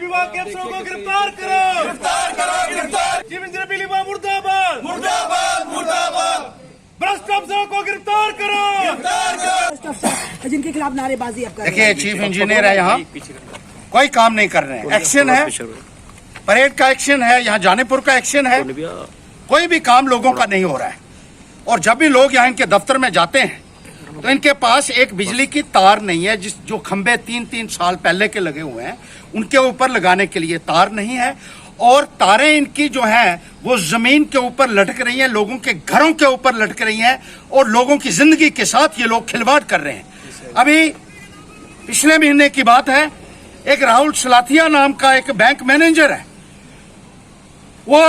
विभाग के अफसरों को गिरफ्तार करो, गिरफ्तार करो, गिरफ्तार। चीफ इंजीनियर बिजली विभाग मुर्दाबाद, मुर्दाबाद, मुर्दाबाद। भ्रष्ट अफसरों को गिरफ्तार करो, गिरफ्तार करो। जिनके खिलाफ नारेबाजी आप कर रहे देखिए, चीफ इंजीनियर है, यहाँ कोई काम नहीं कर रहे हैं। एक्शन है, परेड का एक्शन है, यहाँ जानीपुर का एक्शन है, कोई भी काम लोगों का नहीं हो रहा है। और जब भी लोग यहाँ इनके दफ्तर में जाते हैं तो इनके पास एक बिजली की तार नहीं है, जो खंबे 3-3 साल पहले के लगे हुए हैं उनके ऊपर लगाने के लिए तार नहीं है। और तारें इनकी जो हैं वो जमीन के ऊपर लटक रही हैं, लोगों के घरों के ऊपर लटक रही हैं और लोगों की जिंदगी के साथ ये लोग खिलवाड़ कर रहे हैं। अभी पिछले महीने की बात है, एक राहुल सलाथिया नाम का एक बैंक मैनेजर है, वो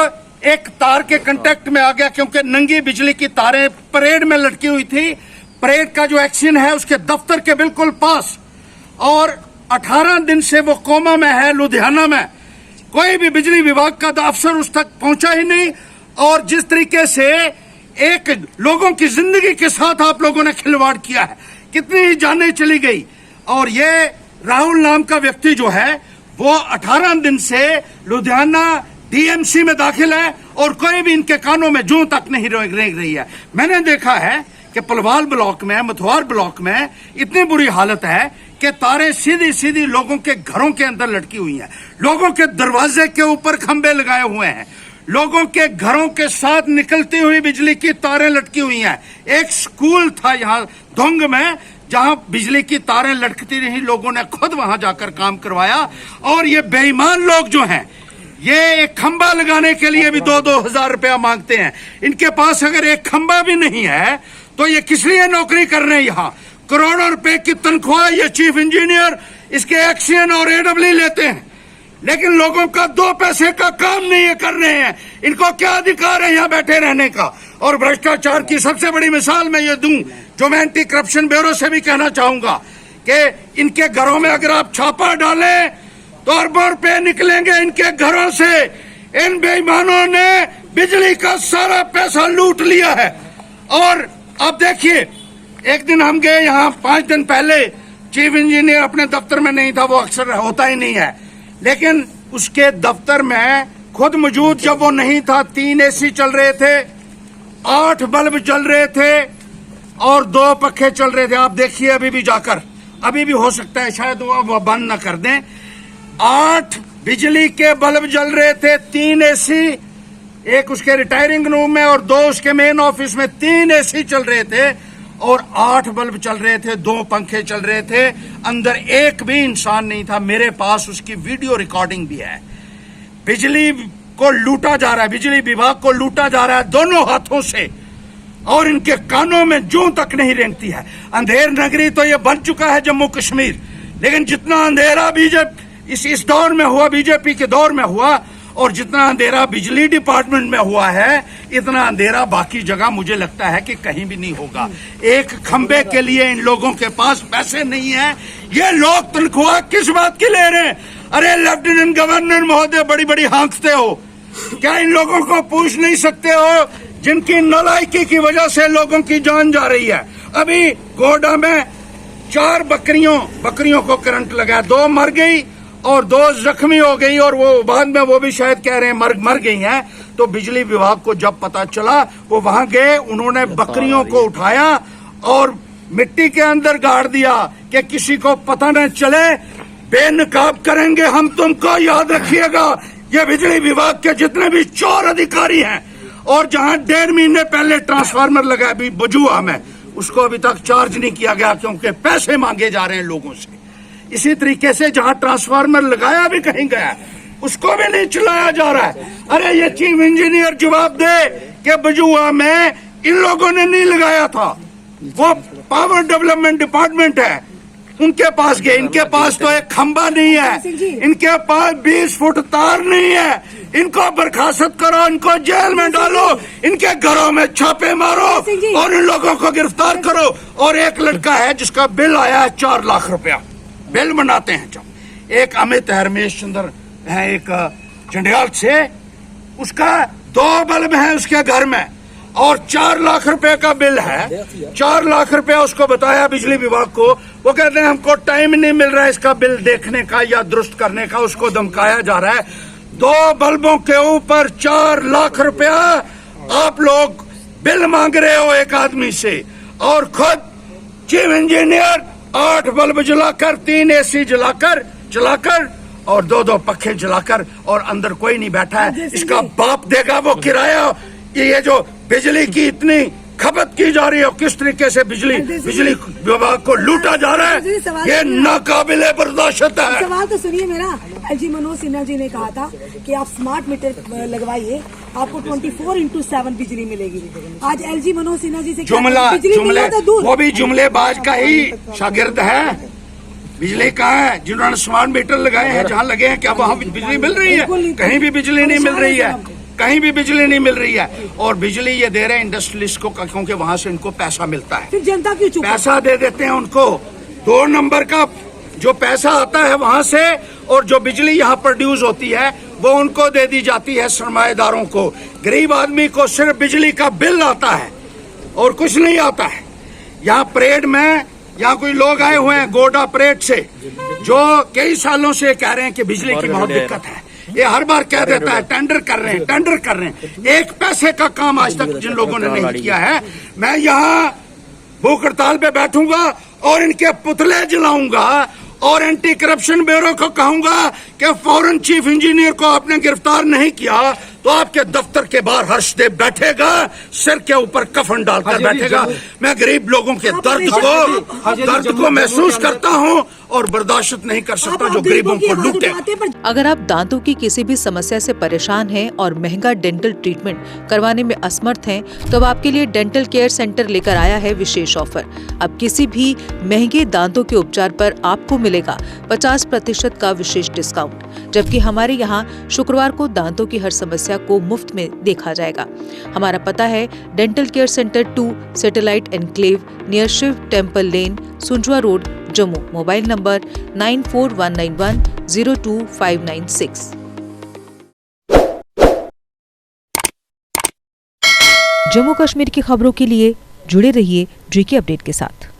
एक तार के कांटेक्ट में आ गया क्योंकि नंगी बिजली की तारें परेड में लटकी हुई थी। परेड का जो एक्शन है उसके दफ्तर के बिल्कुल पास, और 18 दिन से वो कोमा में है लुधियाना में। कोई भी बिजली विभाग का अफसर उस तक पहुंचा ही नहीं। और जिस तरीके से एक लोगों की जिंदगी के साथ आप लोगों ने खिलवाड़ किया है, कितनी ही जानें चली गई। और ये राहुल नाम का व्यक्ति जो है वो 18 दिन से लुधियाना डीएमसी में दाखिल है और कोई भी इनके कानों में जूं तक नहीं रेंग रही है। मैंने देखा है कि पलवाल ब्लॉक में, मथुआर ब्लॉक में इतनी बुरी हालत है कि तारें सीधी सीधी लोगों के घरों के अंदर लटकी हुई हैं, लोगों के दरवाजे के ऊपर खंबे लगाए हुए हैं, लोगों के घरों के साथ निकलती हुई बिजली की तारें लटकी हुई हैं। एक स्कूल था यहाँ धुंग में जहां बिजली की तारें लटकती रही, लोगों ने खुद वहां जाकर काम करवाया। और ये बेईमान लोग जो हैं ये एक खंबा लगाने के लिए भी 2-2 हजार रुपया मांगते हैं। इनके पास अगर एक खंबा भी नहीं है तो ये किस लिए नौकरी कर रहे हैं यहाँ? करोड़ों रुपए की तनख्वाह ये चीफ इंजीनियर इसके एक्शन और एडब्ल्यू लेते हैं, लेकिन लोगों का 2 पैसे का काम नहीं ये कर रहे हैं। इनको क्या अधिकार है यहाँ बैठे रहने का? और भ्रष्टाचार की सबसे बड़ी मिसाल मैं ये दूं, जो मैं एंटी करप्शन ब्यूरो से भी कहना चाहूंगा कि इनके घरों में अगर आप छापा डालें तो अरबों रुपए निकलेंगे इनके घरों से। इन बेईमानों ने बिजली का सारा पैसा लूट लिया है। और अब देखिए, एक दिन हम गए यहाँ 5 दिन पहले, चीफ इंजीनियर अपने दफ्तर में नहीं था, वो अक्सर होता ही नहीं है, लेकिन उसके दफ्तर में खुद मौजूद जब वो नहीं था 3 एसी चल रहे थे, 8 बल्ब चल रहे थे और 2 पखे चल रहे थे। आप देखिए अभी भी जाकर, अभी भी हो सकता है शायद वो बंद न कर दें। 8 बिजली के बल्ब जल रहे थे, 3 एसी, एक उसके रिटायरिंग रूम में और 2 उसके मेन ऑफिस में। 3 एसी चल रहे थे और 8 बल्ब चल रहे थे, 2 पंखे चल रहे थे, अंदर एक भी इंसान नहीं था। मेरे पास उसकी वीडियो रिकॉर्डिंग भी है। बिजली को लूटा जा रहा है, बिजली विभाग को लूटा जा रहा है दोनों हाथों से, और इनके कानों में जूं तक नहीं रेंगती है। अंधेर नगरी तो ये बन चुका है जम्मू कश्मीर, लेकिन जितना अंधेरा बीजेपी इस दौर में हुआ, बीजेपी के दौर में हुआ, और जितना अंधेरा बिजली डिपार्टमेंट में हुआ है, इतना अंधेरा बाकी जगह मुझे लगता है कि कहीं भी नहीं होगा। एक खंबे के लिए इन लोगों के पास पैसे नहीं है। ये लोग तनख्वाह किस बात की ले रहे हैं? अरे लेफ्टिनेंट गवर्नर महोदय, बड़ी बड़ी हाँकते हो, क्या इन लोगों को पूछ नहीं सकते हो जिनकी नालायकी की वजह से लोगों की जान जा रही है? अभी गोडा में 4 बकरियों को करंट लगा, 2 मर गई और 2 जख्मी हो गई, और वो बाद में वो भी शायद कह रहे हैं मर गई हैं। तो बिजली विभाग को जब पता चला, वो वहां गए, उन्होंने बकरियों को उठाया और मिट्टी के अंदर गाड़ दिया कि किसी को पता न चले, बेनकाब करेंगे हम तुमको, याद रखिएगा। ये बिजली विभाग के जितने भी चोर अधिकारी हैं, और जहां 1.5 महीने पहले ट्रांसफार्मर लगा अभी बजुआ में, उसको अभी तक चार्ज नहीं किया गया क्योंकि पैसे मांगे जा रहे हैं लोगों से। इसी तरीके से जहां ट्रांसफार्मर लगाया भी कहीं गया, उसको भी नहीं चलाया जा रहा है। अरे ये चीफ इंजीनियर जवाब दे कि बजुआ में इन लोगों ने नहीं लगाया था, वो पावर डेवलपमेंट डिपार्टमेंट है, उनके पास गए। इनके पास तो एक खंबा नहीं है, इनके पास 20 फुट तार नहीं है। इनको बर्खास्त करो, इनको जेल में डालो, इनके घरों में छापे मारो और इन लोगों को गिरफ्तार करो। और एक लड़का है जिसका बिल आया है 4 लाख रुपया, बिल बनाते हैं जब, एक अमित है, रमेश चंद्र है, एक चंडियाल से, उसका 2 बल्ब है उसके घर में, और 4 लाख रुपए का बिल है। 4 लाख रुपए उसको बताया बिजली विभाग को, वो कहते हैं हमको टाइम नहीं मिल रहा है इसका बिल देखने का या दुरुस्त करने का, उसको धमकाया जा रहा है। 2 बल्बों के ऊपर 4 लाख रुपया आप लोग बिल मांग रहे हो एक आदमी से, और खुद चीफ इंजीनियर 8 बल्ब जलाकर, 3 AC जलाकर और 2 पखे जलाकर, और अंदर कोई नहीं बैठा है। इसका बाप देगा वो किराया। ये जो बिजली की इतनी खपत की जा रही है, किस तरीके से बिजली विभाग को लूटा जा रहा है, ये नाकाबिले बर्दाश्त है। सवाल तो सुनिए मेरा। एलजी मनोज सिन्हा जी ने कहा था कि आप स्मार्ट मीटर लगवाइए, आपको 24/7 बिजली मिलेगी। आज एलजी मनोज सिन्हा जी से जुमले वो भी जुमलेबाज का ही शागिर्द है। बिजली कहाँ है? जिन्होंने स्मार्ट मीटर लगाए हैं, जहाँ लगे हैं, क्या वहाँ बिजली मिल रही है? कहीं भी बिजली नहीं मिल रही है, कहीं भी बिजली नहीं मिल रही है। और बिजली ये दे रहे हैं इंडस्ट्रियलिस्ट को, क्योंकि वहां से इनको पैसा मिलता है। फिर जनता क्यों चुप? पैसा दे देते हैं उनको। 2 नंबर का जो पैसा आता है वहां से, और जो बिजली यहाँ प्रोड्यूस होती है वो उनको दे दी जाती है सरमाएदारों को। गरीब आदमी को सिर्फ बिजली का बिल आता है और कुछ नहीं आता है। यहाँ परेड में यहाँ कोई लोग आए हुए हैं गोडा परेड से, जो कई सालों से कह रहे हैं कि बिजली की बहुत दिक्कत है। ये हर बार कह देता है टेंडर कर रहे हैं। 1 पैसे का काम आज तक जिन लोगों ने नहीं किया है। मैं यहाँ भूख हड़ताल पे बैठूंगा और इनके पुतले जलाऊंगा, और एंटी करप्शन ब्यूरो को कहूंगा कि फौरन चीफ इंजीनियर को आपने गिरफ्तार नहीं किया तो आपके दफ्तर के बाहर हर्षदेव बैठेगा, सिर के ऊपर कफन डालकर बैठेगा। मैं गरीब लोगों के दर्द को महसूस करता हूं और बर्दाश्त नहीं कर सकता जो गरीबों को लूटे। अगर आप दांतों की किसी भी समस्या से परेशान हैं और महंगा डेंटल ट्रीटमेंट करवाने में असमर्थ हैं, तो अब आपके लिए डेंटल केयर सेंटर लेकर आया है विशेष ऑफर। अब किसी भी महंगे दांतों के उपचार पर आपको मिलेगा 50% का विशेष डिस्काउंट, जबकि हमारे यहाँ शुक्रवार को दांतों की हर समस्या को मुफ्त में देखा जाएगा। हमारा पता है dental care centre 2, satellite enclave, near Shiv temple lane, Sunjwan road, Jammu. Mobile number 9419102596। Jammu Kashmir की खबरों के लिए जुड़े रहिए GK अपडेट के साथ।